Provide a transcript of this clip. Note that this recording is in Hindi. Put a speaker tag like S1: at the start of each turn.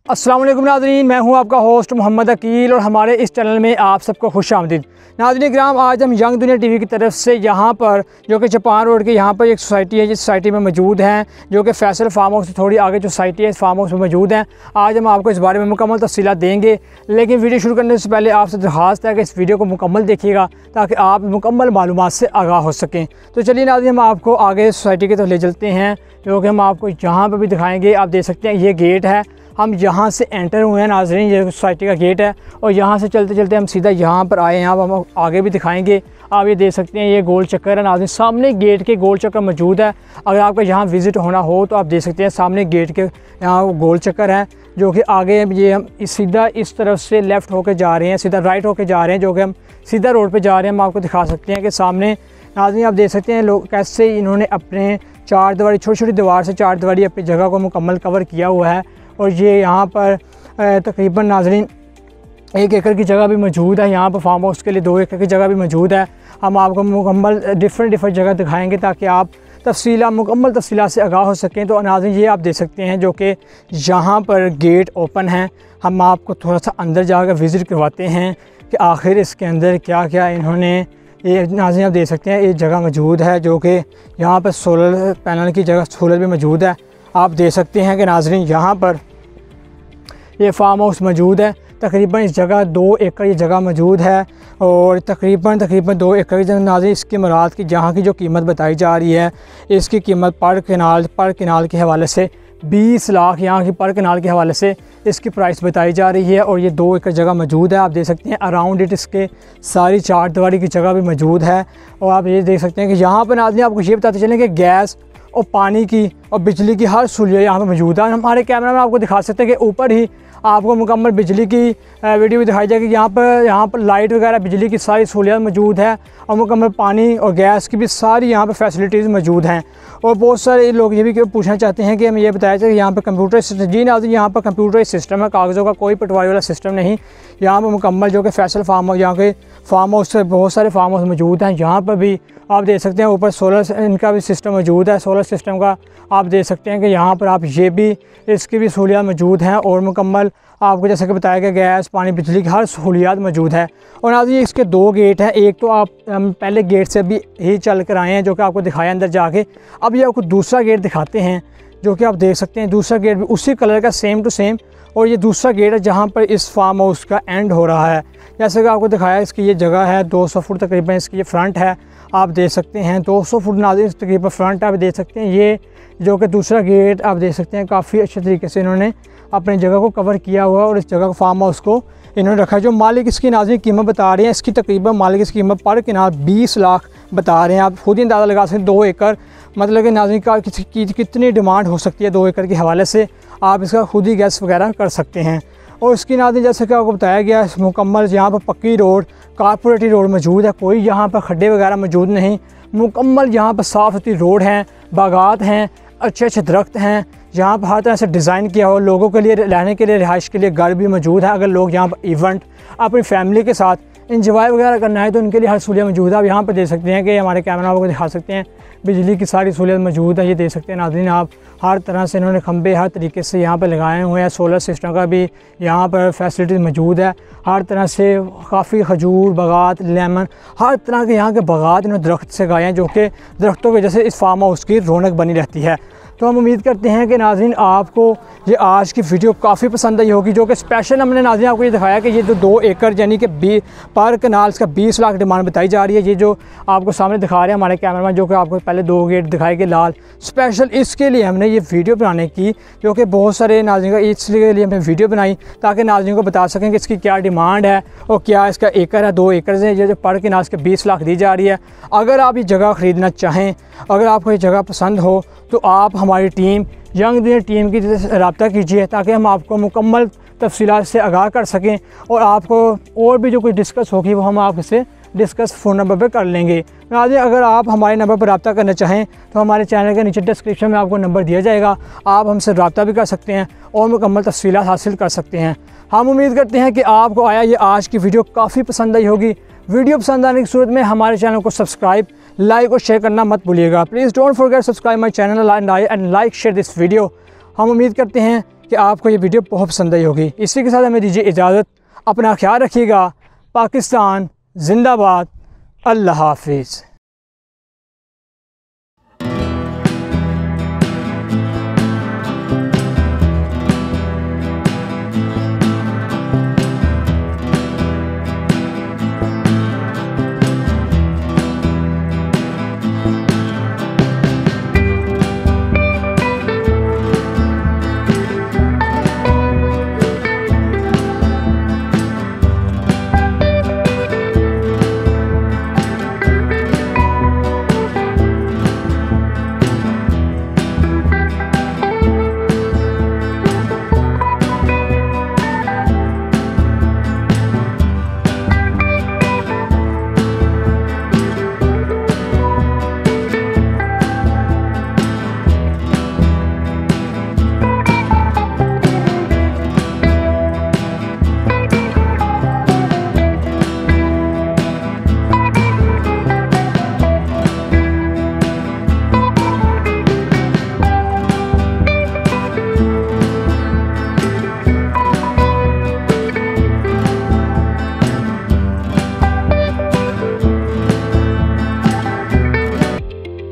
S1: अस्सलाम वालेकुम नाज़रीन, मैं हूं आपका होस्ट मोहम्मद अकील और हमारे इस चैनल में आप सबको खुश आमदीद। नाज़रीन किराम, आज हम यंग दुनिया टीवी की तरफ से यहाँ पर जो कि चपान रोड के यहाँ पर एक सोसाइटी है, जिस सोसाइटी में मौजूद हैं, जो कि फैसल फार्म हाउस से थोड़ी आगे जो सोसाइटी है, इस फार्म हाउस में मौजूद हैं। आज हम आपको इस बारे में मुकम्मल तफसीलात देंगे, लेकिन वीडियो शुरू करने से पहले आपसे दरख्वास्त है कि इस वीडियो को मुकम्मल देखिएगा ताकि आप मुकम्मल मालूमात से आगाह हो सकें। तो चलिए नाज़रीन, हम आपको आगे सोसाइटी की तरफ ले चलते हैं, जो कि हम आपको यहाँ पर भी दिखाएँगे। आप देख सकते हैं ये गेट है, हम यहाँ से एंटर हुए हैं नाज़रीन, ये सोसाइटी का गेट है और यहाँ से चलते चलते हम सीधा यहाँ पर आए हैं। अब हम आगे भी दिखाएंगे। आप ये देख सकते हैं ये गोल चक्कर है नाज़रीन, सामने गेट के गोल चक्कर मौजूद है। अगर आपका यहाँ विज़िट होना हो तो आप देख सकते हैं सामने गेट के यहाँ गोल चक्कर है, जो कि आगे ये हम सीधा इस तरफ से लेफ़्ट होकर जा रहे हैं, सीधा राइट होकर जा रहे हैं, जो कि हम सीधा रोड पर जा रहे हैं। हम आपको दिखा सकते हैं कि सामने नाज़रीन आप देख सकते हैं लोग कैसे इन्होंने अपने चार दीवारी, छोटी छोटी दीवार से चार दीवारी अपनी जगह को मुकम्मल कवर किया हुआ है। और ये यहाँ पर तकरीबन नाज़रीन 1 एकड़ की जगह भी मौजूद है। यहाँ पर फार्म हाउस के लिए 2 एकड़ की जगह भी मौजूद है। हम आपको मुकम्मल डिफरेंट जगह दिखाएंगे ताकि आप मुकम्मल तफसीलात से आगाह हो सकें। तो नाज़रीन ये आप देख सकते हैं जो कि यहाँ पर गेट ओपन है। हम आपको थोड़ा सा अंदर जाकर विज़िट करवाते हैं कि आखिर इसके अंदर क्या क्या इन्होंने, ये नाज़रीन आप देख सकते हैं ये जगह मौजूद है, जो कि यहाँ पर सोलर पैनल की जगह सोलर भी मौजूद है। आप देख सकते हैं कि नाज़रीन यहाँ पर ये फार्म हाउस मौजूद है। तकरीबन इस जगह 2 एकड़ ये जगह मौजूद है और तकरीबन 2 एकड़ की नाज़रीन इसकी मुराद की जहाँ की जो कीमत बताई जा रही है, इसकी कीमत पर किनाल के हवाले से 20 लाख यहाँ की पर किनाल के हवाले से इसकी प्राइस बताई जा रही है। और ये 2 एकड़ जगह मौजूद है। आप देख सकते हैं अराउंड इट इसके सारी 4 दीवारी की जगह भी मौजूद है। और आप ये देख सकते हैं कि यहाँ पर नाज़रीन आपको ये बताते चलें कि गैस और पानी की और बिजली की हर सहूलियत यहाँ पर मौजूद है। हमारे कैमरा में आपको दिखा सकते हैं कि ऊपर ही आपको मुकम्मल बिजली की वीडियो भी दिखाई जाएगी। यहाँ पर लाइट वगैरह बिजली की सारी सहूलियत मौजूद है और मुकम्मल पानी और गैस की भी सारी यहाँ पर फैसिलिटीज़ मौजूद हैं। और बहुत सारे लोग ये भी पूछना चाहते हैं कि हमें ये बताया जाए कि यहाँ पर कंप्यूटर सिस्टम, जी नाज़रीन यहाँ पर कंप्यूटर सिस्टम है, कागज़ों का कोई पटवारी वाला सिस्टम नहीं। यहाँ पर मुकम्मल जो कि फैसल फार्म हाउस, यहाँ के फार्म हाउस से बहुत सारे फार्म हाउस मौजूद हैं। यहाँ पर भी आप देख सकते हैं ऊपर सोलर इनका भी सिस्टम मौजूद है। सोलर सिस्टम का आप देख सकते हैं कि यहाँ पर आप ये भी इसकी भी सहूलियत मौजूद हैं और मुकम्मल आपको जैसे कि बताया गया गैस पानी बिजली की हर सहूलियत मौजूद है। और नाज़रीन इसके 2 गेट हैं। एक तो आप हम पहले गेट से अभी ही चल कर आए हैं, जो कि आपको दिखाया अंदर जाके। अब ये आपको दूसरा गेट दिखाते हैं, जो कि आप देख सकते हैं दूसरा गेट भी उसी कलर का सेम टू सेम। और ये दूसरा गेट है जहाँ पर इस फार्म हाउस का एंड हो रहा है। जैसे कि आपको दिखाया इसकी ये जगह है 200 फुट तकरीबन इसकी ये फ्रंट है। आप देख सकते हैं 200 फुट नाज़रीन तकरीबन फ्रंट आप देख सकते हैं। ये जो कि दूसरा गेट आप देख सकते हैं काफ़ी अच्छे तरीके से इन्होंने अपनी जगह को कवर किया हुआ और इस जगह को फार्म हाउस को इन्होंने रखा है। जो मालिक इसकी नाज़रीन कीमत बता रहे हैं, इसकी तकरीबन मालिक इसकी कीमत पर किनार 20 लाख बता रहे हैं। आप खुद ही अंदाज़ा लगा सकते हैं 2 एकड़ मतलब कि नाज़रीन का कितनी डिमांड हो सकती है 2 एकड़ के हवाले से, आप इसका खुद ही गैस वगैरह कर सकते हैं। और इसकी नाज़रीन जैसे कि आपको बताया गया मुकम्मल यहाँ पर पक्की रोड, कारपोरेटिव रोड मौजूद है, कोई यहाँ पर खड्डे वगैरह मौजूद नहीं। मुकम्मल यहाँ पर साफ़ सुथरी रोड हैं, बागात हैं, अच्छे अच्छे दरख्त हैं। यहाँ पर हर तरह से डिज़ाइन किया हो, लोगों के लिए रहने के लिए रिहाइश के लिए घर भी मौजूद है। अगर लोग यहाँ पर इवेंट अपनी फैमिली के साथ इंजॉय वगैरह करना है तो उनके लिए हर सहूलियत मौजूद है। आप यहाँ पर देख सकते हैं कि हमारे कैमरा आपको दिखा सकते हैं बिजली की सारी सहूलियत मौजूद है। ये देख सकते हैं नाज़रीन आप हर तरह से इन्होंने खंबे हर तरीके से यहाँ पर लगाए हुए हैं। सोलर सिस्टम का भी यहाँ पर फैसिलिटीज़ मौजूद है। हर तरह से काफ़ी खजूर बागात, लेमन, हर तरह के यहाँ के बागात इन्होंने दरख्त से गाए हैं, जो कि दरख्तों की वजह से इस फार्म हाउस की रौनक बनी रहती है। तो हम उम्मीद करते हैं कि नाज़रीन आपको ये आज की वीडियो काफ़ी पसंद आई होगी, जो कि स्पेशल हमने नाज़रीन आपको ये दिखाया कि ये जो 2 एकड़ यानी कि पर कनाल इसका 20 लाख डिमांड बताई जा रही है। ये जो आपको सामने दिखा रहे हैं हमारे कैमरामैन, जो कि आपको पहले 2 गेट दिखाए गए लाल, स्पेशल इसके लिए हमने ये वीडियो बनाने की, जो कि बहुत सारे नाज़रीन का इसलिए हमने वीडियो बनाई ताकि नाज़रीन को बता सकें कि इसकी क्या डिमांड है और क्या इसका एकड़ है। 2 एकड़ से ये जो पर कनाल इसके 20 लाख दी जा रही है। अगर आप ये जगह ख़रीदना चाहें, अगर आपको ये जगह पसंद हो तो आप हमारी टीम यंग दुनिया टीम की रब्ता कीजिए ताकि हम आपको मुकम्मल तफसीलात से आगाह कर सकें और आपको और भी जो कुछ डिस्कस होगी वो हम आपसे डिस्कस फ़ोन नंबर पर कर लेंगे। नाज़रीन अगर आप हमारे नंबर पर रब्ता करना चाहें तो हमारे चैनल के नीचे डिस्क्रिप्शन में आपको नंबर दिया जाएगा, आप हमसे रब्ता भी कर सकते हैं और मुकम्मल तफसीलात हासिल कर सकते हैं। हम उम्मीद करते हैं कि आपको ये आज की वीडियो काफ़ी पसंद आई होगी। वीडियो पसंद आने की सूरत में हमारे चैनल को सब्सक्राइब, लाइक और शेयर करना मत भूलिएगा। Please don't forget subscribe my channel and like share this video. हम उम्मीद करते हैं कि कि आपको ये वीडियो बहुत पसंद आई होगी। इसी के साथ हमें दीजिए इजाज़त। अपना ख्याल रखिएगा। पाकिस्तान जिंदाबाद। अल्लाह हाफिज़।